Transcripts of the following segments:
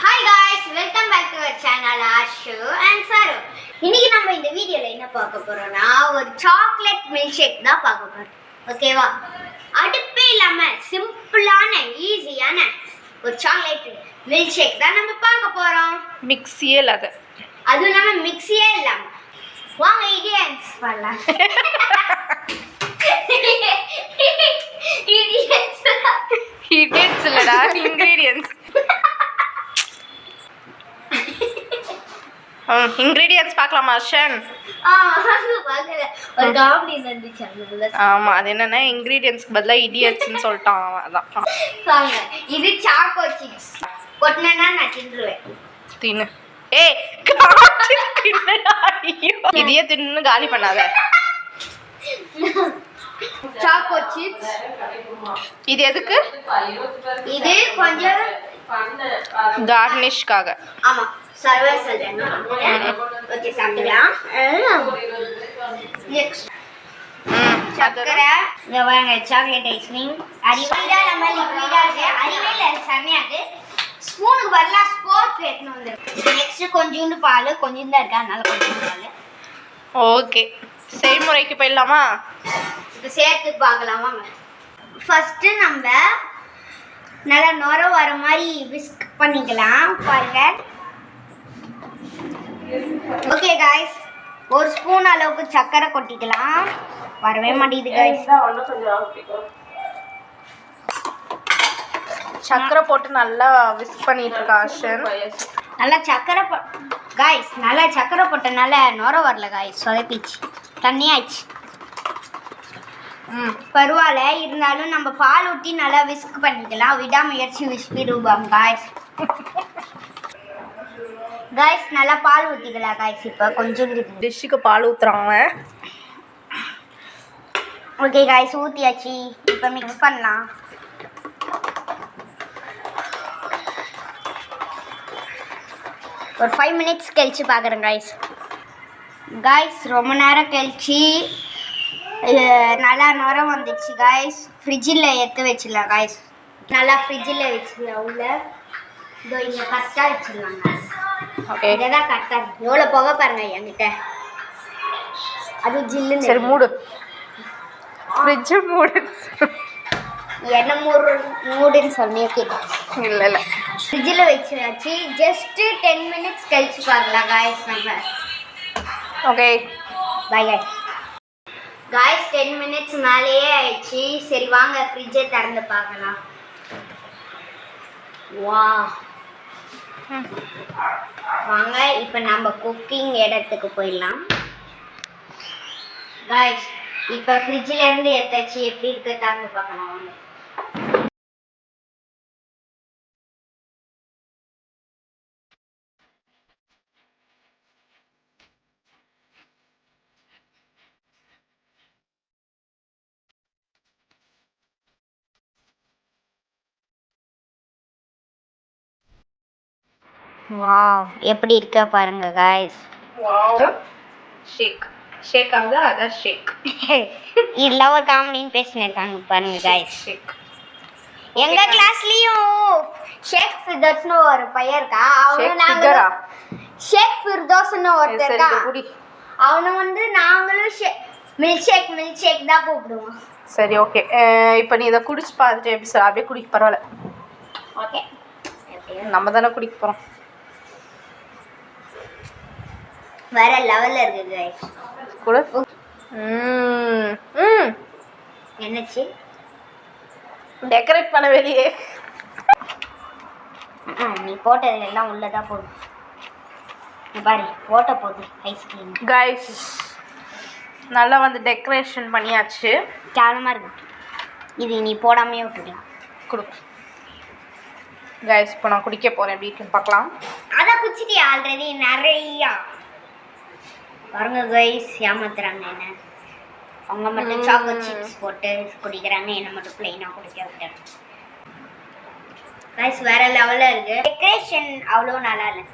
Hi guys, welcome back to our channel Ashu and Charu. இன்னைக்கு நம்ம இந்த வீடியோல என்ன பார்க்க போறோம்னா ஒரு சாக்லேட் மில்க் ஷேக் தான் பார்க்க போறோம். ஓகேவா? அடுப்பே இல்லாம சிம்பிளான ஈஸியான ஒரு சாக்லேட் மில்க் ஷேக் தான் நம்ம பார்க்க போறோம். மிக்ஸியே இல்லாத, அதுவும் இல்லாம மிக்ஸியே இல்லாம. வாங்க இடியன்ஸ் பண்ணலாம். இடியன்ஸ் இல்லடா, இன்கிரீடியன்ட்ஸ். இன்கிரீடியன்ட்ஸ் பார்க்கலாமா ஷன்? ஒரு காமெடி நடந்துச்சு அதுல. ஆமா, அது என்னன்னா இன்கிரீடியன்ட்ஸ்க்கு பதிலா இடியட்ஸ்னு சொல்லிட்டான். அதான் இது சாக்கோ சிப்ஸ். கொட்டனா நான் தின்றுவேன். தின்னு. ஏய், காச்சி தின்னுடா. ஐயோ, இதையே தின்னு காலி பண்ணாத. Choco chips. இது எதுக்கு? இது கொஞ்சம் கார்னிஷ்காக. ஆமா, சர்வர் சொல்றேன். ஓகே, சாப்பிடலாம். நெக்ஸ்ட் சக்கரை. இங்க வாங்க, சாக்லேட் ஐஸ்கிரீம். அறிவையில நம்ம லிக்விடா இருக்கு. அறிவையில செமையா இருக்கு. ஸ்பூனுக்கு பதிலா ஸ்போர்ட் எடுத்துன்னு வந்துருக்கு. நெக்ஸ்ட் கொஞ்சோண்டு பால், கொஞ்சம் தான் இருக்கு, அதனால கொஞ்சம் பால். ஓகே, செய்முறைக்கு போயிடலாமா? இப்போ சேர்த்து பார்க்கலாம் வாங்க. ஃபர்ஸ்ட் நம்ம நல்லா நுர வர மாதிரி விஸ்க் பண்ணிக்கலாம். பாருங்க. ஓகே காய்ஸ், ஒரு ஸ்பூன் அளவுக்கு சர்க்கரை கொட்டிக்கலாம். வரவே மாட்டேங்குது காய்ஸ். சக்கரை போட்டு நல்லா விஸ்க் பண்ணிட்டு இருக்கா ஷன். நல்லா சக்கரை காய்ஸ், நல்லா சக்கரை போட்டனால நுர வரல காய்ஸ், சொதப்பிச்சு, தண்ணி ஆயிடுச்சு. பரவாயில்ல, இருந்தாலும் நம்ம பால் ஊற்றி நல்லா விஸ்க் பண்ணிக்கலாம். விடாமுயற்சி விஸ்பி ரூபம் காய்ஸ். காய்ஸ், நல்லா பால் ஊற்றிக்கலாம் காய்ஸ். இப்போ கொஞ்சம் டிஷ்ஷுக்கு பால் ஊற்றுறாங்க. ஓகே காய்ஸ், ஊற்றியாச்சு. இப்போ மிக்ஸ் பண்ணலாம். ஒரு 5 மினிட்ஸ் கழிச்சு பார்க்குறேன் காய்ஸ். காய்ஸ், ரொம்ப நேரம் கழிச்சு நல்லா நுர வந்துடுச்சு காய்ஸ். ஃப்ரிட்ஜில் எடுத்து வச்சிடலாம் காய்ஸ். நல்லா ஃப்ரிட்ஜில் வச்சிடலாம். உள்ள இதோ இங்கே கரெக்டாக வச்சிடலாங்க. ஓகே, இதை தான் கரெக்டாக. எவ்வளோ போக பாருங்க என்கிட்ட. அது ஜில்லுன்னு. சரி, மூடு. ஃப்ரிட்ஜை மூடு. என்ன மூடுன்னு சொன்னேன். ஓகே, இல்லை இல்லை, ஃப்ரிட்ஜில் வச்சு ஜஸ்ட்டு 10 மினிட்ஸ் கழிச்சு பார்க்கலாம் காய்ஸ் நம்ம. Okay, by guys. Guys, 10 minutes மேலேயே ஆயிடுச்சு. சரி வாங்க ஃப்ரிட்ஜை திறந்து பார்க்கலாம். வா, வாங்க இப்போ நம்ம குக்கிங் இடத்துக்கு போயிடலாம். காய்ஸ், இப்போ ஃப்ரிட்ஜில் இருந்து எடுத்தாச்சு. எப்படி இருக்கு திறந்து பார்க்கலாம் வாங்க. வாவ், எப்படி இருக்கா பாருங்க காய்ஸ். வாவ், ஷேக் ஷேக் ஆகுதா? அதான் ஷேக். இதெல்லாம் ஒரு காமெடின்னு பேசினிருக்காங்க பாருங்க காய்ஸ். ஷேக். எங்க கிளாஸ்லயும் ஷேக் ஃபிர்தோஸ்னு ஒரு பையன் இருக்கா. அவனும் நாங்களும் ஷேக் ஃபிர்தோஸ்னு ஒருத்தர் இருக்கா. அவனை வந்து நாங்களும் மில்க் ஷேக் தான் கூப்பிடுவோம். சரி, ஓகே. இப்போ நீ இதை குடிச்சு பார்த்துட்டு எப்படி சார்? அப்படியே குடிக்க பரவாயில்ல. ஓகே, நம்ம தானே குடிக்க போகிறோம். வேற லெவல்ல இருக்கு गाइस. கூட என்னச்சி டெக்கரேட் பண்ண வெளியே நீ போட்டது எல்லாம் உள்ளதா போகுது. நீ பாரு, போட்ட போகுது ஐஸ்கிரீம். गाइस, நல்லா வந்து டெக்கரேஷன் பண்ணியாச்சு. கேவலமா இருக்கு. இது நீ போடாமையே விட்டுடலாம். குடு गाइस, இப்போ நான் குடிக்க போறேன். எப்படி இருக்குன்னு பார்க்கலாம். அதான் குடிச்சிட்டியா ஆல்ரெடி நிறையா. பாருங்க गाइस, ஏமாத்துறாங்க என்ன. அவங்க மட்டும் சாக்லேட் சிப்ஸ் போட்டு குடிக்கிறாங்க, என்ன மட்டும் பிளைனா குடிக்க விட்டாங்க. गाइस, வேற லெவல்ல இருக்கு. டெக்கரேஷன் அவ்வளோ நல்லா இல்லை,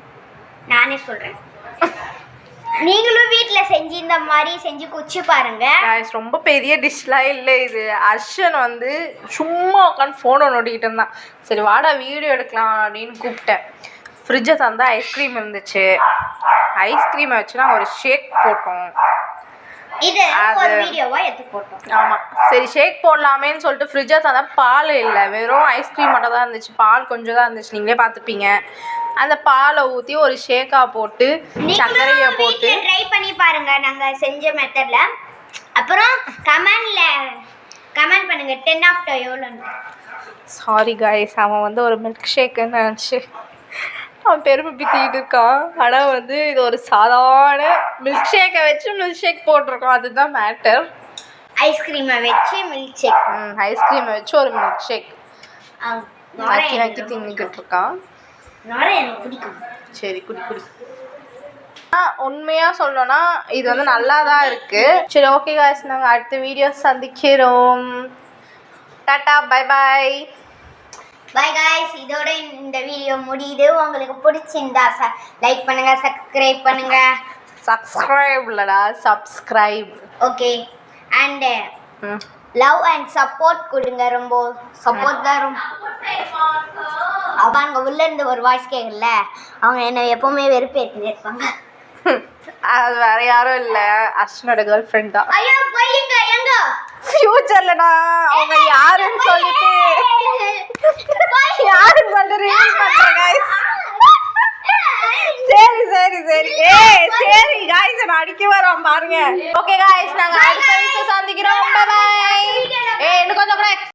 நானே சொல்றேன். நீங்களும் வீட்ல செஞ்சு இந்த மாதிரி செஞ்சு குடிச்சு பாருங்க. Guys, ரொம்ப பெரிய டிஷ்லாம் இல்லை இது. அர்ஷன் வந்து சும்மா உட்காந்து ஃபோனை நோண்டிக்கிட்டு இருந்தான். சரி வாடா வீடியோ எடுக்கலாம் அப்படின்னு கூப்பிட்டேன். ஃப்ரிட்ஜை தந்தா ஐஸ்கிரீம் இருந்துச்சு. ஐஸ்கிரீமை வச்சு நான் ஒரு ஷேக் போட்டோம். இது ஒரு வீடியோவா எடுத்து போட்டோம். ஆமாம், சரி ஷேக் போடலாமேன்னு சொல்லிட்டு ஃப்ரிட்ஜை தந்தா பால் இல்லை, வெறும் ஐஸ்கிரீம் மட்டும் தான் இருந்துச்சு. பால் கொஞ்சம் தான் இருந்துச்சு, நீங்களே பார்த்துப்பீங்க. அந்த பாலை ஊற்றி ஒரு ஷேக்காக போட்டு சர்க்கரையை போட்டு ட்ரை பண்ணி பாருங்க நாங்க செஞ்ச மெத்தட்ல. அப்புறம் கமெண்ட் பண்ணுங்க 10 எவ்வளோன்னு. சாரி காய்ஸ், அவன் வந்து ஒரு மில்க் ஷேக்குன்னு நினச்சி அவன் பெருமை பித்திக்கிட்டு இருக்கான். ஆனால் வந்து இது ஒரு சாதாரண மில்க் ஷேக்கை வச்சு மில்க் ஷேக் போட்டிருக்கோம், அதுதான் மேட்டர். ஐஸ்கிரீமை வச்சு மில்க் ஷேக். ஐஸ்கிரீமை வச்சு ஒரு மில்க் ஷேக் நக்கி நக்கி தின்னுக்கிட்டு இருக்கான். எனக்கு பிடிக்கும். சரி குடி குடி. உண்மையாக சொல்லணும்னா இது வந்து நல்லா தான் இருக்குது. சரி ஓகே காய்ஸ், நாங்கள் அடுத்த வீடியோ சந்திக்கிறோம். Tata bye bye. By guys, இதோட இந்த வீடியோ முடியுது. உங்களுக்கு பிடிச்சிருந்தா லைக் பண்ணுங்க, சப்ஸ்கிரைப் பண்ணுங்க. சப்ஸ்கிரைப் இல்லடா, subscribe. Okay, and love and support கொடுங்க. ரொம்ப சப்போர்ட் தான். ரொம்ப அப்போ அங்கே உள்ள இருந்து ஒரு வாய்ஸ் கேட்கல, அவங்க என்ன எப்பவுமே வெறுப்பேற்றினே இருப்பாங்க. அது வேற யாரும் இல்லை, அர்ஷனோட கேர்ள் ஃப்ரெண்ட் தான். ஐயோ போயிங்க எங்க ஃபியூச்சர்லடா அவங்க யாருன்னு சொல்லிட்டு யாருன்னு சொல்லிட்டு ரிலீஸ் பண்றேன் गाइस. சரி சரி சரி சரி गाइस, நான் அடிக்க வரோம் பாருங்க. ஓகே गाइस, நாங்க அடுத்த வீடியோல சந்திக்கிறோம். Bye bye. இன்னும் கொஞ்சம் கூட